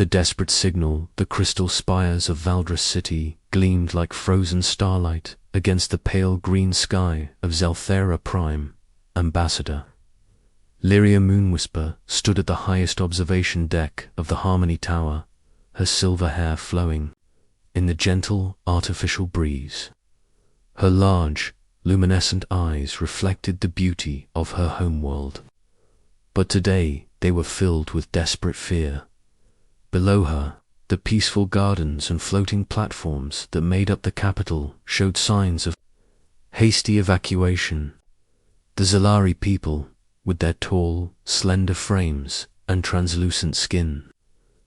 The desperate signal, the crystal spires of Valdris City gleamed like frozen starlight against the pale green sky of Zelthera Prime, Ambassador. Lyria Moonwhisper stood at the highest observation deck of the Harmony Tower, her silver hair flowing in the gentle, artificial breeze. Her large, luminescent eyes reflected the beauty of her homeworld. But today they were filled with desperate fear. Below her, the peaceful gardens and floating platforms that made up the capital showed signs of hasty evacuation. The Zelari people, with their tall, slender frames and translucent skin,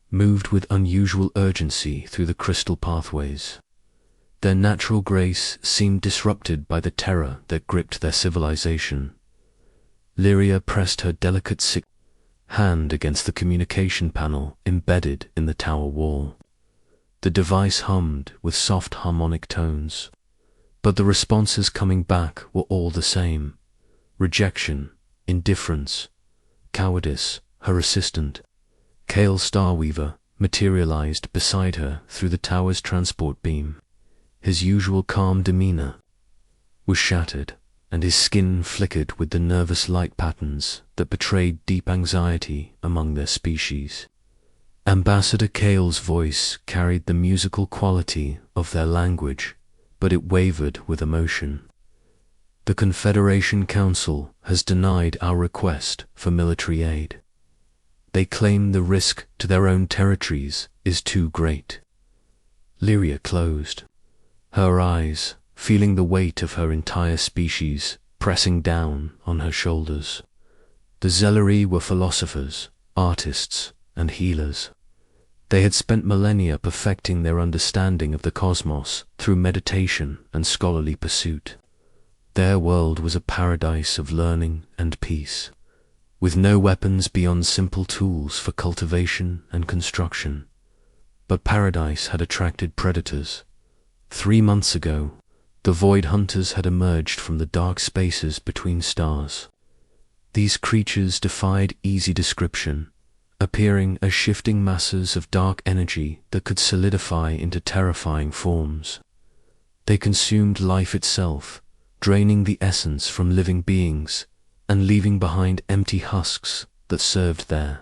moved with unusual urgency through the crystal pathways. Their natural grace seemed disrupted by the terror that gripped their civilization. Lyria pressed her delicate hand against the communication panel embedded in the tower wall. The device hummed with soft harmonic tones, but the responses coming back were all the same: rejection, indifference, cowardice. Her assistant, Kale Starweaver, materialized beside her through the tower's transport beam. His usual calm demeanor was shattered, and his skin flickered with the nervous light patterns that betrayed deep anxiety among their species. Ambassador Kale's voice carried the musical quality of their language, but it wavered with emotion. The Confederation Council has denied our request for military aid. They claim the risk to their own territories is too great. Lyria closed, her eyes feeling the weight of her entire species pressing down on her shoulders. The Zelari were philosophers, artists, and healers. They had spent millennia perfecting their understanding of the cosmos through meditation and scholarly pursuit. Their world was a paradise of learning and peace, with no weapons beyond simple tools for cultivation and construction. But paradise had attracted predators. 3 months ago, the Void Hunters had emerged from the dark spaces between stars. These creatures defied easy description, appearing as shifting masses of dark energy that could solidify into terrifying forms. They consumed life itself, draining the essence from living beings and leaving behind empty husks that served their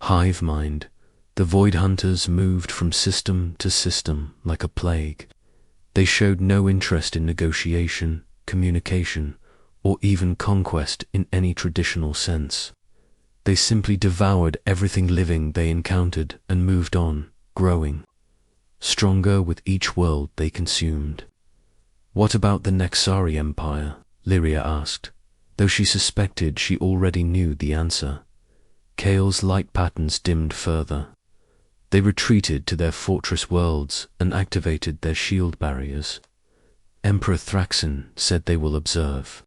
hive mind. The Void Hunters moved from system to system like a plague. They showed no interest in negotiation, communication, or even conquest in any traditional sense. They simply devoured everything living they encountered and moved on, growing stronger with each world they consumed. "What about the Nexari Empire?" Lyria asked, though she suspected she already knew the answer. Kale's light patterns dimmed further. They retreated to their fortress worlds and activated their shield barriers. Emperor Thraxin said they will observe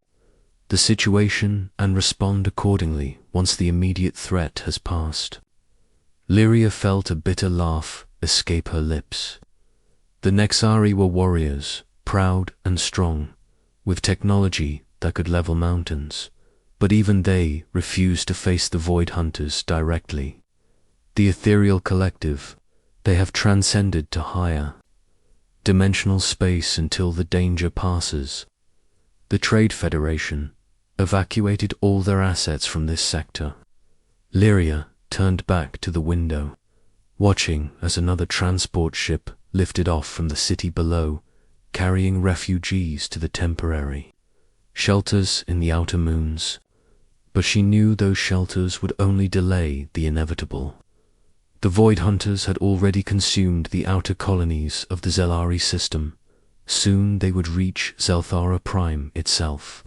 the situation and respond accordingly once the immediate threat has passed. Lyria felt a bitter laugh escape her lips. The Nexari were warriors, proud and strong, with technology that could level mountains, but even they refused to face the Void Hunters directly. The ethereal collective, they have transcended to higher dimensional space until the danger passes. The Trade Federation evacuated all their assets from this sector. Lyria turned back to the window, watching as another transport ship lifted off from the city below, carrying refugees to the temporary shelters in the outer moons. But she knew those shelters would only delay the inevitable. The Void Hunters had already consumed the outer colonies of the Zelari system. Soon they would reach Zelthara Prime itself.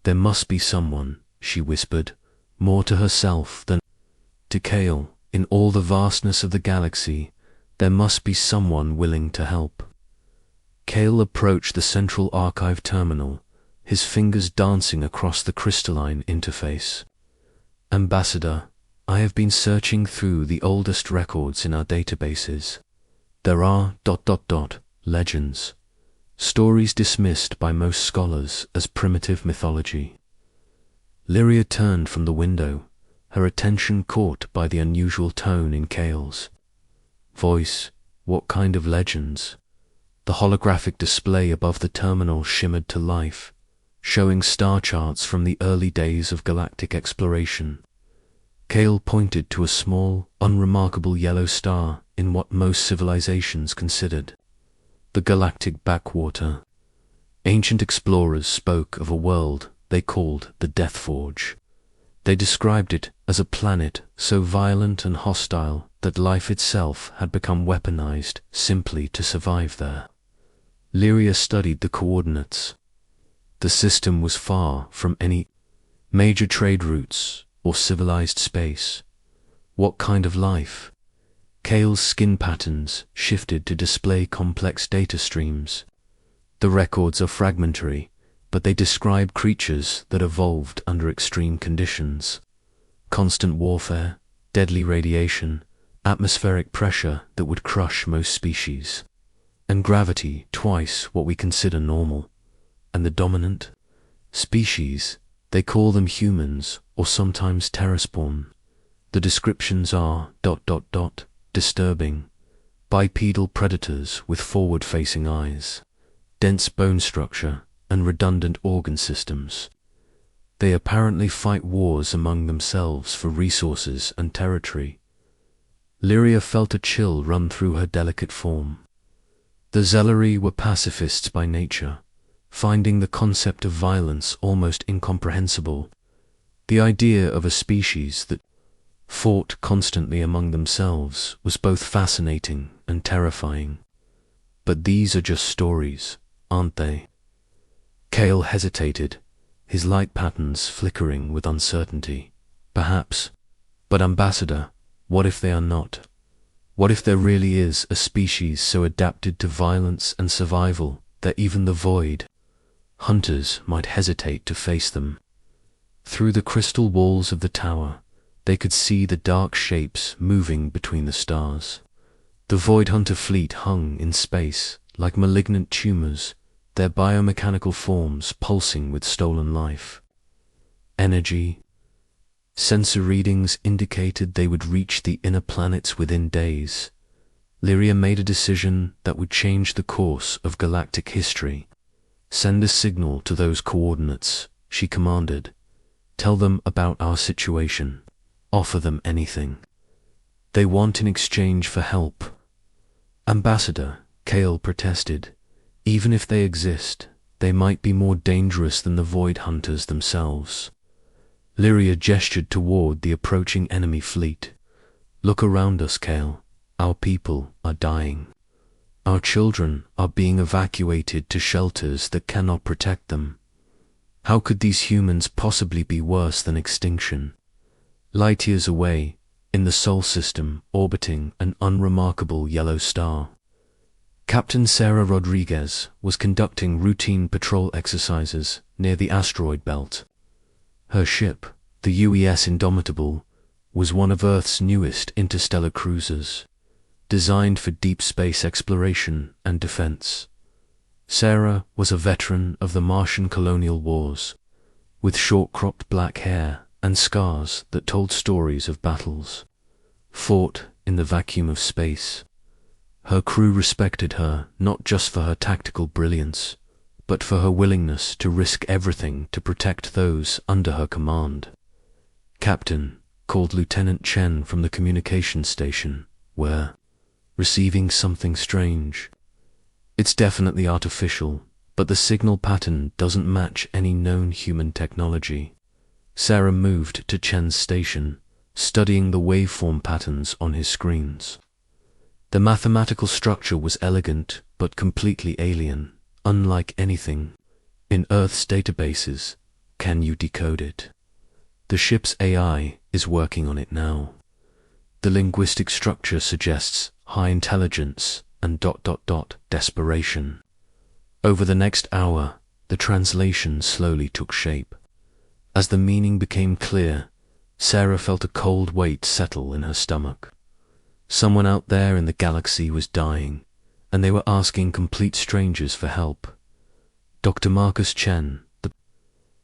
There must be someone, she whispered, more to herself than to Kale. In all the vastness of the galaxy, there must be someone willing to help. Kale approached the central archive terminal, his fingers dancing across the crystalline interface. "Ambassador, I have been searching through the oldest records in our databases. There are ... legends, stories dismissed by most scholars as primitive mythology." Lyria turned from the window, her attention caught by the unusual tone in Kale's Voice, what kind of legends? The holographic display above the terminal shimmered to life, showing star charts from the early days of galactic exploration. Kale pointed to a small, unremarkable yellow star in what most civilizations considered the galactic backwater. Ancient explorers spoke of a world they called the Death Forge. They described it as a planet so violent and hostile that life itself had become weaponized simply to survive there. Lyria studied the coordinates. The system was far from any major trade routes or civilized space. What kind of life? Kale's skin patterns shifted to display complex data streams. The records are fragmentary, but they describe creatures that evolved under extreme conditions. Constant warfare, deadly radiation, atmospheric pressure that would crush most species, and gravity twice what we consider normal. And the dominant species, they call them humans or sometimes terraspawn. The descriptions are ... disturbing. Bipedal predators with forward-facing eyes, dense bone structure, and redundant organ systems. They apparently fight wars among themselves for resources and territory. Lyria felt a chill run through her delicate form. The Zelleri were pacifists by nature, finding the concept of violence almost incomprehensible. The idea of a species that fought constantly among themselves was both fascinating and terrifying. But these are just stories, aren't they? Kale hesitated, his light patterns flickering with uncertainty. Perhaps. But Ambassador, what if they are not? What if there really is a species so adapted to violence and survival that even the void hunters might hesitate to face them? Through the crystal walls of the tower, they could see the dark shapes moving between the stars. The Void Hunter fleet hung in space like malignant tumors, their biomechanical forms pulsing with stolen life. Energy. Sensor readings indicated they would reach the inner planets within days. Lyria made a decision that would change the course of galactic history. Send a signal to those coordinates, she commanded. Tell them about our situation. Offer them anything they want in exchange for help. Ambassador, Kale protested. Even if they exist, they might be more dangerous than the Void Hunters themselves. Lyria gestured toward the approaching enemy fleet. Look around us, Kale. Our people are dying. Our children are being evacuated to shelters that cannot protect them. How could these humans possibly be worse than extinction? Light years away, in the Sol system orbiting an unremarkable yellow star, Captain Sarah Rodriguez was conducting routine patrol exercises near the asteroid belt. Her ship, the UES Indomitable, was one of Earth's newest interstellar cruisers, designed for deep space exploration and defense. Sarah was a veteran of the Martian colonial wars, with short-cropped black hair and scars that told stories of battles fought in the vacuum of space. Her crew respected her not just for her tactical brilliance, but for her willingness to risk everything to protect those under her command. Captain, called Lieutenant Chen from the communications station, we're receiving something strange. It's definitely artificial, but the signal pattern doesn't match any known human technology. Sarah moved to Chen's station, studying the waveform patterns on his screens. The mathematical structure was elegant but completely alien, unlike anything in Earth's databases. Can you decode it? The ship's AI is working on it now. The linguistic structure suggests high intelligence and ... desperation. Over the next hour, the translation slowly took shape. As the meaning became clear, Sarah felt a cold weight settle in her stomach. Someone out there in the galaxy was dying, and they were asking complete strangers for help. Dr. Marcus Chen, the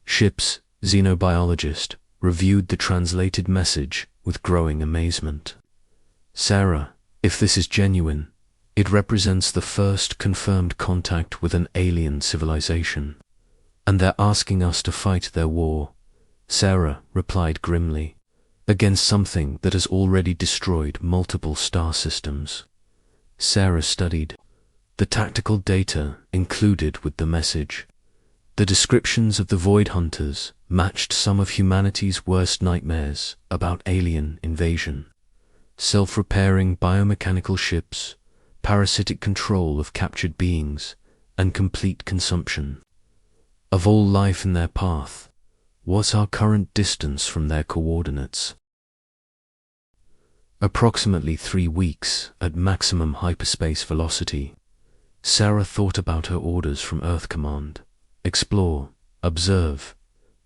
ship's xenobiologist, reviewed the translated message with growing amazement. Sarah, If this is genuine, it represents the first confirmed contact with an alien civilization. And they're asking us to fight their war, Sarah replied grimly, against something that has already destroyed multiple star systems. Sarah studied the tactical data included with the message. The descriptions of the Void Hunters matched some of humanity's worst nightmares about alien invasion. Self-repairing biomechanical ships, parasitic control of captured beings, and complete consumption of all life in their path. What's our current distance from their coordinates? Approximately 3 weeks at maximum hyperspace velocity. Sarah thought about her orders from Earth Command. Explore, observe,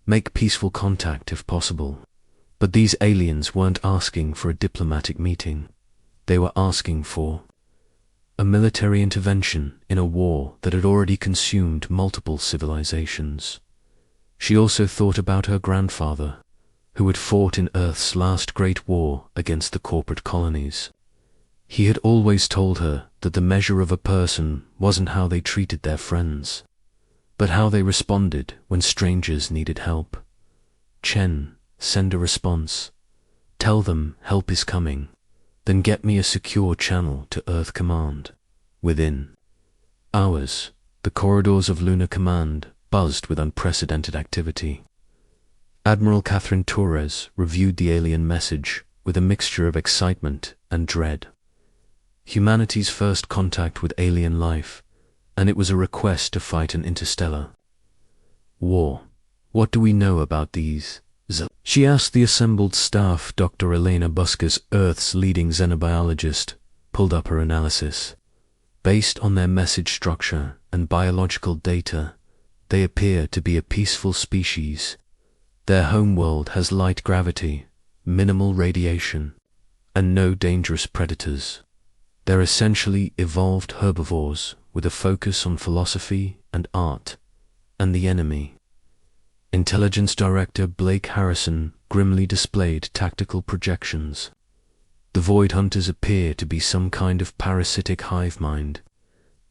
make peaceful contact if possible. But these aliens weren't asking for a diplomatic meeting. They were asking for a military intervention in a war that had already consumed multiple civilizations. She also thought about her grandfather, who had fought in Earth's last great war against the corporate colonies. He had always told her that the measure of a person wasn't how they treated their friends, but how they responded when strangers needed help. Chen, send a response. Tell them help is coming. Then get me a secure channel to Earth Command. Within hours, the corridors of Lunar Command buzzed with unprecedented activity. Admiral Catherine Torres reviewed the alien message with a mixture of excitement and dread. Humanity's first contact with alien life, and it was a request to fight an interstellar war. What do we know about these? She asked the assembled staff. Dr. Elena Buskers, Earth's leading xenobiologist, pulled up her analysis. Based on their message structure and biological data, they appear to be a peaceful species. Their homeworld has light gravity, minimal radiation, and no dangerous predators. They're essentially evolved herbivores with a focus on philosophy and art, and the enemy. Intelligence Director Blake Harrison grimly displayed tactical projections. The Void Hunters appear to be some kind of parasitic hive mind.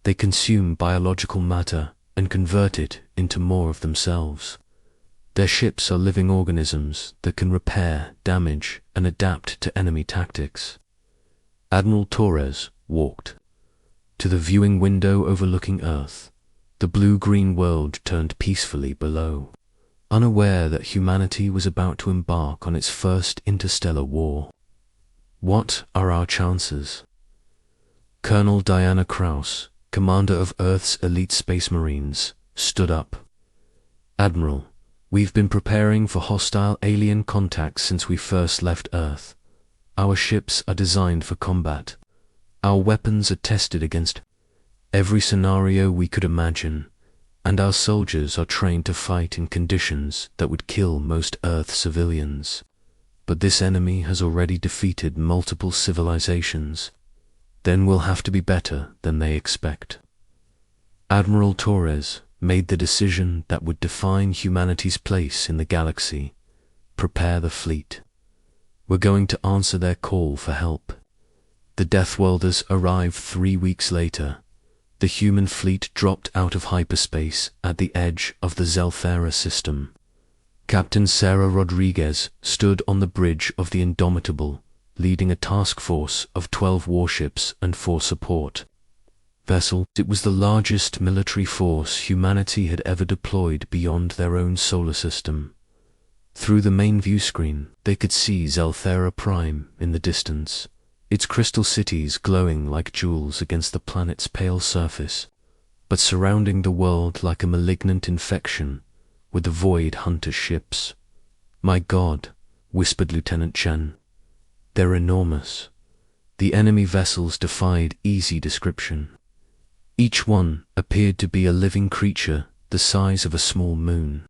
They consume biological matter and convert it into more of themselves. Their ships are living organisms that can repair, damage, and adapt to enemy tactics. Admiral Torres walked to the viewing window overlooking Earth. The blue-green world turned peacefully below, unaware that humanity was about to embark on its first interstellar war. What are our chances? Colonel Diana Krauss, commander of Earth's elite space marines, stood up. Admiral, we've been preparing for hostile alien contacts since we first left Earth. Our ships are designed for combat. Our weapons are tested against every scenario we could imagine, and our soldiers are trained to fight in conditions that would kill most Earth civilians. But this enemy has already defeated multiple civilizations. Then we'll have to be better than they expect. Admiral Torres made the decision that would define humanity's place in the galaxy. Prepare the fleet. We're going to answer their call for help. The Deathworlders arrived 3 weeks later. The human fleet dropped out of hyperspace at the edge of the Zelthera system. Captain Sarah Rodriguez stood on the bridge of the Indomitable, leading a task force of 12 warships and 4 support vessels. It was the largest military force humanity had ever deployed beyond their own solar system. Through the main view screen, they could see Zelthera Prime in the distance, its crystal cities glowing like jewels against the planet's pale surface, but surrounding the world like a malignant infection with the Void Hunter ships. My God, whispered Lieutenant Chen. They're enormous. The enemy vessels defied easy description. Each one appeared to be a living creature the size of a small moon,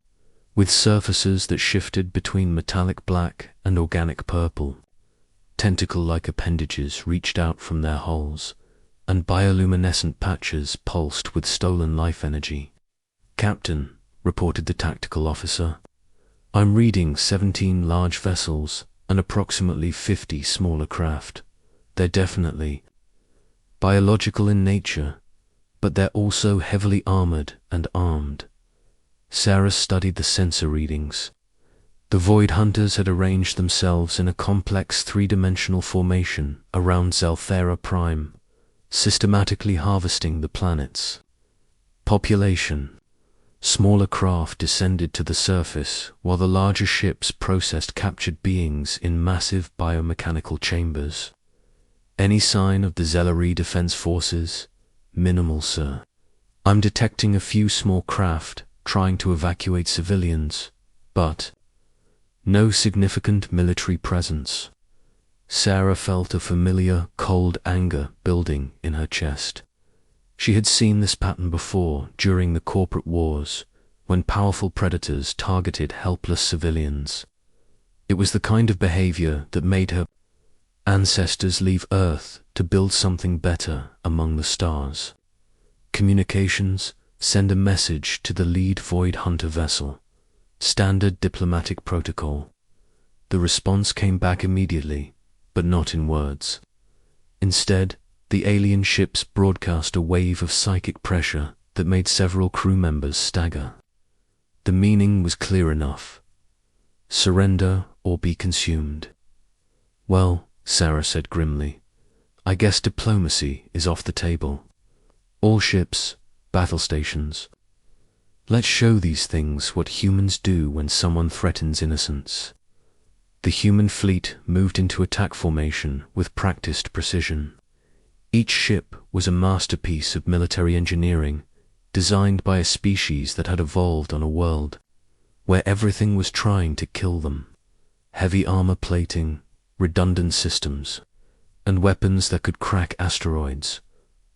with surfaces that shifted between metallic black and organic purple. Tentacle-like appendages reached out from their hulls, and bioluminescent patches pulsed with stolen life energy. Captain, reported the tactical officer, I'm reading 17 large vessels and approximately 50 smaller craft. They're definitely biological in nature, but they're also heavily armored and armed. Sarah studied the sensor readings. The Void Hunters had arranged themselves in a complex three-dimensional formation around Zelthera Prime, systematically harvesting the planet's population. Smaller craft descended to the surface, while the larger ships processed captured beings in massive biomechanical chambers. Any sign of the Zelari Defense Forces? Minimal, sir. I'm detecting a few small craft trying to evacuate civilians, but no significant military presence. Sarah felt a familiar, cold anger building in her chest. She had seen this pattern before during the corporate wars, when powerful predators targeted helpless civilians. It was the kind of behavior that made her ancestors leave Earth to build something better among the stars. Communications: send a message to the lead Void Hunter vessel. Standard diplomatic protocol. The response came back immediately, but not in words. Instead, the alien ships broadcast a wave of psychic pressure that made several crew members stagger. The meaning was clear enough: surrender or be consumed. Well, Sarah said grimly, I guess diplomacy is off the table. All ships, battle stations. Let's show these things what humans do when someone threatens innocence. The human fleet moved into attack formation with practiced precision. Each ship was a masterpiece of military engineering, designed by a species that had evolved on a world where everything was trying to kill them. Heavy armor plating, redundant systems, and weapons that could crack asteroids.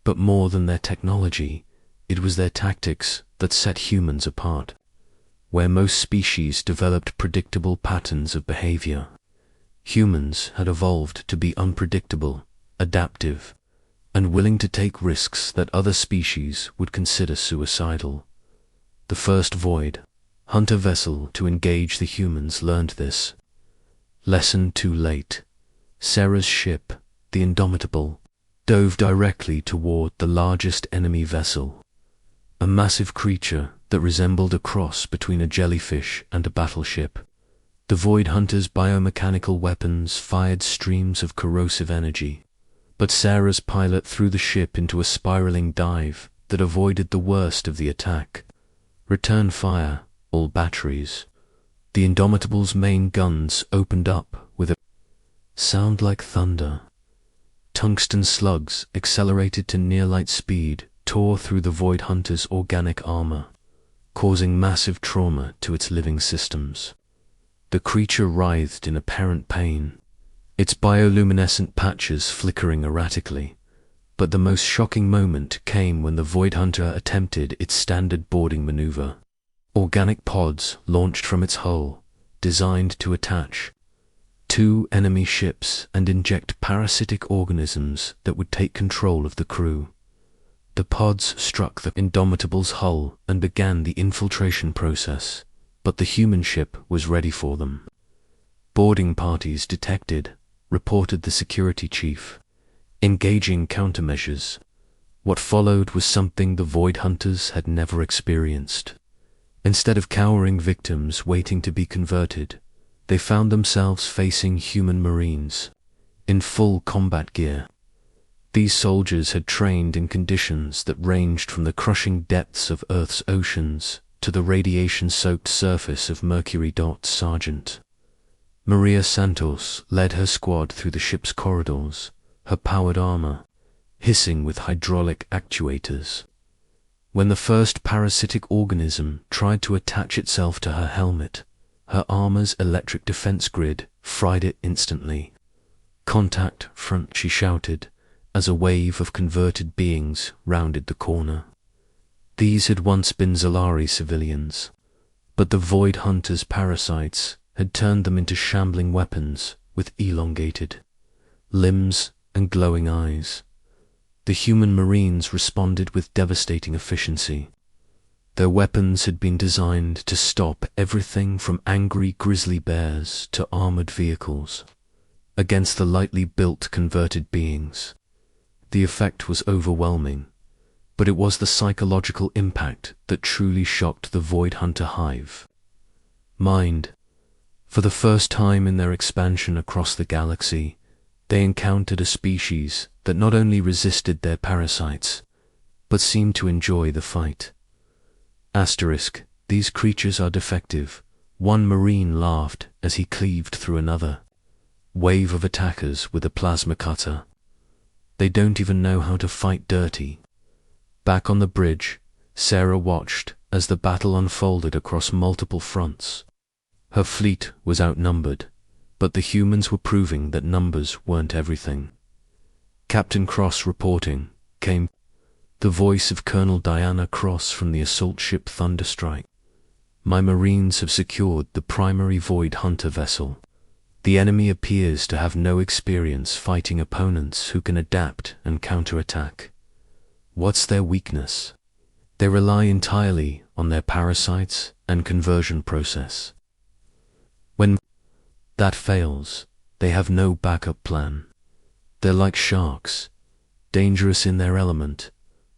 But more than their technology, it was their tactics that set humans apart. Where most species developed predictable patterns of behavior, humans had evolved to be unpredictable, adaptive, and willing to take risks that other species would consider suicidal. The first Void Hunter vessel to engage the humans learned this lesson too late. Sarah's ship, the Indomitable, dove directly toward the largest enemy vessel, a massive creature that resembled a cross between a jellyfish and a battleship. The Void Hunter's biomechanical weapons fired streams of corrosive energy, but Sarah's pilot threw the ship into a spiraling dive that avoided the worst of the attack. Return fire, all batteries. The Indomitable's main guns opened up with a sound like thunder. Tungsten slugs, accelerated to near-light speed, tore through the Void Hunter's organic armor, causing massive trauma to its living systems. The creature writhed in apparent pain, its bioluminescent patches flickering erratically. But the most shocking moment came when the Void Hunter attempted its standard boarding maneuver. Organic pods launched from its hull, designed to attach two enemy ships and inject parasitic organisms that would take control of the crew. The pods struck the Indomitable's hull and began the infiltration process, but the human ship was ready for them. Boarding parties detected, reported the security chief, engaging countermeasures. What followed was something the Void Hunters had never experienced. Instead of cowering victims waiting to be converted, they found themselves facing human Marines in full combat gear. These soldiers had trained in conditions that ranged from the crushing depths of Earth's oceans to the radiation-soaked surface of Mercury. Sergeant Maria Santos led her squad through the ship's corridors, her powered armor hissing with hydraulic actuators. When the first parasitic organism tried to attach itself to her helmet, her armor's electric defense grid fried it instantly. Contact front, she shouted, as a wave of converted beings rounded the corner. These had once been Zelari civilians, but the Void Hunter's parasites had turned them into shambling weapons with elongated limbs and glowing eyes. The human Marines responded with devastating efficiency. Their weapons had been designed to stop everything from angry grizzly bears to armored vehicles. against the lightly built converted beings. The effect was overwhelming, but it was the psychological impact that truly shocked the Void Hunter hive. Mind. For the first time in their expansion across the galaxy, they encountered a species that not only resisted their parasites, but seemed to enjoy the fight. Asterisk, these creatures are defective. One Marine laughed as he cleaved through another wave of attackers with a plasma cutter. They don't even know how to fight dirty. Back on the bridge, Sarah watched as the battle unfolded across multiple fronts. Her fleet was outnumbered, but the humans were proving that numbers weren't everything. Captain Cross reporting, came the voice of Colonel Diana Cross from the assault ship Thunderstrike. My Marines have secured the primary Void Hunter vessel. The enemy appears to have no experience fighting opponents who can adapt and counterattack. What's their weakness? They rely entirely on their parasites and conversion process. When that fails, they have no backup plan. They're like sharks, dangerous in their element,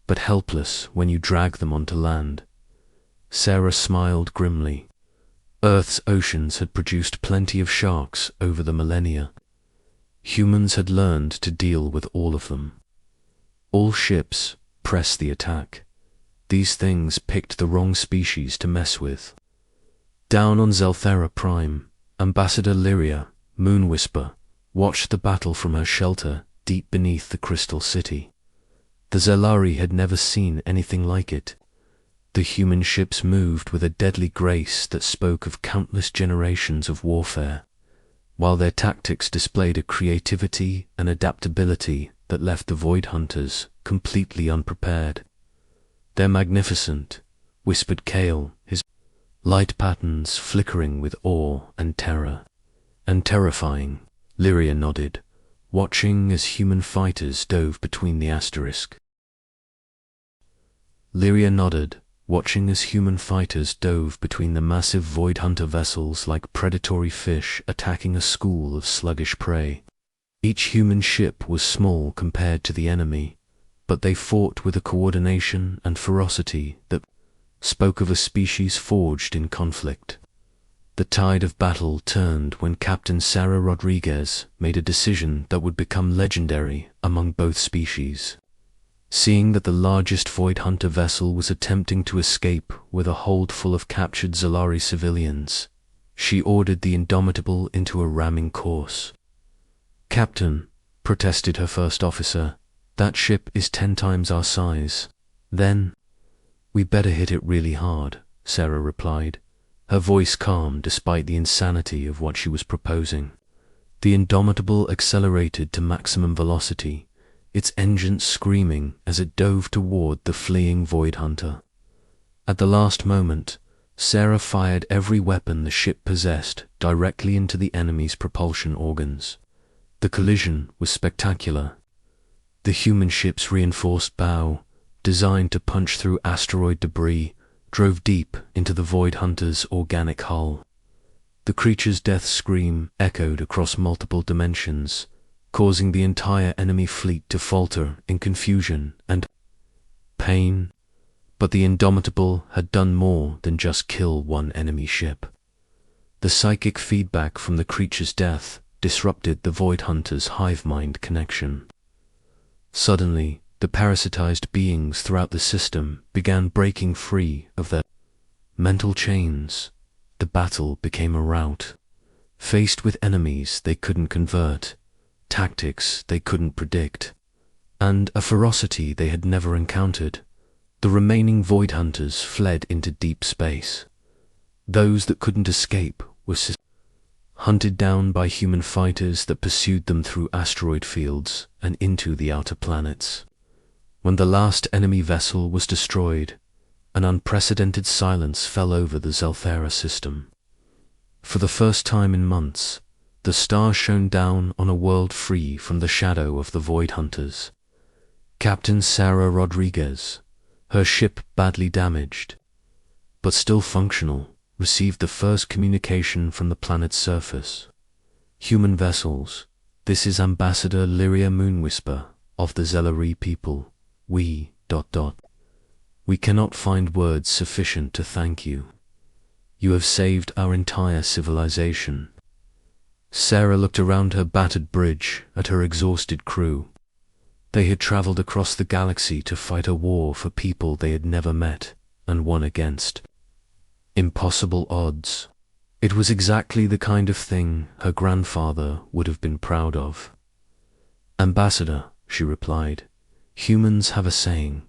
but helpless when you drag them onto land. Sarah smiled grimly. Earth's oceans had produced plenty of sharks over the millennia. Humans had learned to deal with all of them. All ships pressed the attack. These things picked the wrong species to mess with. Down on Zelthera Prime, Ambassador Lyria, Moon Whisper, watched the battle from her shelter deep beneath the Crystal City. The Zelari had never seen anything like it. The human ships moved with a deadly grace that spoke of countless generations of warfare, while their tactics displayed a creativity and adaptability that left the Void Hunters completely unprepared. "They're magnificent," whispered Kale, his light patterns flickering with awe and terror. "And terrifying," Lyria nodded, watching as human fighters dove between the asterisk. Lyria nodded, watching as human fighters dove between the massive Void Hunter vessels like predatory fish attacking a school of sluggish prey. Each human ship was small compared to the enemy, but they fought with a coordination and ferocity that spoke of a species forged in conflict. The tide of battle turned when Captain Sarah Rodriguez made a decision that would become legendary among both species. Seeing that the largest Void Hunter vessel was attempting to escape with a hold full of captured Zelari civilians, she ordered the Indomitable into a ramming course. "Captain," protested her first officer, "that ship is 10 times our size." "Then we better hit it really hard," Sarah replied, her voice calm despite the insanity of what she was proposing. The Indomitable accelerated to maximum velocity, its engines screaming as it dove toward the fleeing Void Hunter. At the last moment, Sarah fired every weapon the ship possessed directly into the enemy's propulsion organs. The collision was spectacular. The human ship's reinforced bow, designed to punch through asteroid debris, drove deep into the Void Hunter's organic hull. The creature's death scream echoed across multiple dimensions, causing the entire enemy fleet to falter in confusion and pain. But the Indomitable had done more than just kill one enemy ship. The psychic feedback from the creature's death disrupted the Void Hunter's hive-mind connection. Suddenly, the parasitized beings throughout the system began breaking free of their mental chains. The battle became a rout. Faced with enemies they couldn't convert, tactics they couldn't predict, and a ferocity they had never encountered, the remaining Void Hunters fled into deep space. Those that couldn't escape were hunted down by human fighters that pursued them through asteroid fields and into the outer planets. When the last enemy vessel was destroyed, an unprecedented silence fell over the Zelthera system. For the first time in months, the stars shone down on a world free from the shadow of the Void Hunters. Captain Sarah Rodriguez, her ship badly damaged, but still functional, received the first communication from the planet's surface. Human vessels, This is Ambassador Lyria Moonwhisper of the Zelari people. We... We cannot find words sufficient to thank you. You have saved our entire civilization." Sarah looked around her battered bridge at her exhausted crew. They had traveled across the galaxy to fight a war for people they had never met and won against. Impossible odds. It was exactly the kind of thing her grandfather would have been proud of. "Ambassador," she replied, "humans have a saying.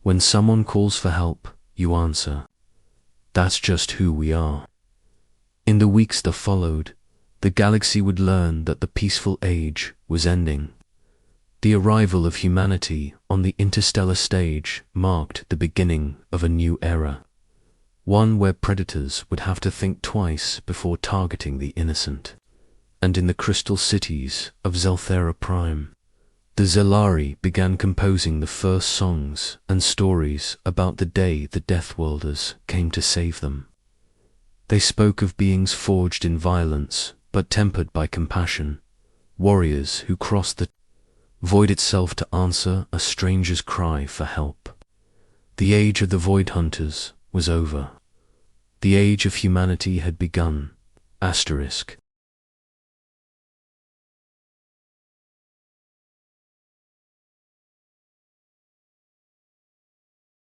When someone calls for help, you answer. That's just who we are." In the weeks that followed, the galaxy would learn that the peaceful age was ending. The arrival of humanity on the interstellar stage marked the beginning of a new era, one where predators would have to think twice before targeting the innocent. And in the crystal cities of Zelthera Prime, the Zelari began composing the first songs and stories about the day the Deathworlders came to save them. They spoke of beings forged in violence but tempered by compassion, warriors who crossed the void itself to answer a stranger's cry for help. The age of the Void Hunters was over. The age of humanity had begun. Asterisk.